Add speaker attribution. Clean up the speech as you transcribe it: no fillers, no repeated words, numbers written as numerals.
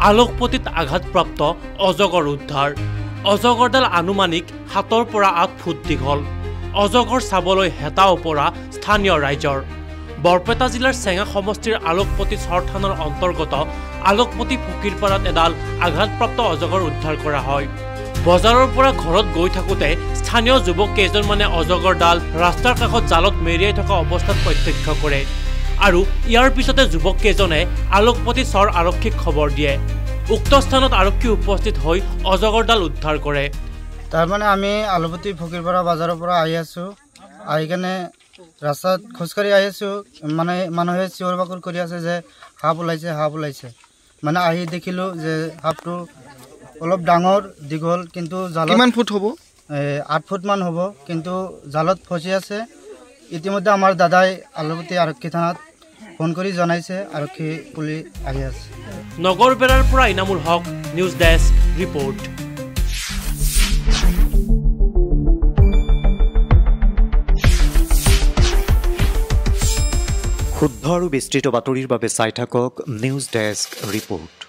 Speaker 1: আলোকপতিত আঘাতপ্ৰাপ্ত অজগৰ উদ্ধাৰ অজগৰডাল আনুমানিক 7 পৰা 8 ফুট দীঘল অজগৰ চাবলৈ হেতা ওপৰা স্থানীয় ৰাইজৰ বৰপেটা জিলাৰ চেঙা সমষ্টিৰ আলোকপতি চৰ থানাৰ অন্তৰ্গত আলোকপতি ফকীৰপাৰাত এডাল আঘাতপ্ৰাপ্ত অজগৰ উদ্ধাৰ কৰা হয় বজাৰৰ পৰা ঘৰত গৈ থাকোতে স্থানীয় যুৱক কেইজনমানে অজগৰডাল ৰাস্তাৰ কাষত জালত মেৰিয়াই থকা অৱস্থাত প্ৰত্যক্ষ কৰে আৰু ইয়াৰ পিছতে যুৱক কেইজনে আলোকপতি চৰ আৰক্ষীক খবৰ দিয়ে উক্ত স্থানত আৰক্ষী উপস্থিত হৈ অজগৰডাল উদ্ধাৰ কৰে
Speaker 2: তাৰ মানে আমি আলোকপতি ফকীৰপাৰা বাজাৰৰ পৰা আহি আছো আহি কেনে ৰাস্তাত খোজকাঢ়ি আহি আছো মানে মানুহে চিঞৰ বাখৰ কৰি আছে যে সাপ ওলাইছে মানে আহি দেখিলো যে সাপটো অলপ ডাঙৰ দীঘল কিন্তু জালত কিমান ফুট হ'ব 8 ফুট মান হ'ব কিন্তু জালত ফসি আছে ইতিমধ্যে আমাৰ দাদাই আলোকপতি আৰক্ষী থানাত ফোন কৰি জনাইছে আৰক্ষী পুলিচ আহি আছে
Speaker 1: নগৰবেৰাৰ পৰা ইনামুল হক নিউজ ডেস্ক ৰিপোৰ্ট
Speaker 3: শুদ্ধ আৰু বিস্তৃত বাতৰিৰ বাবে চাই থাকক নিউজ ডেস্ক ৰিপোৰ্ট।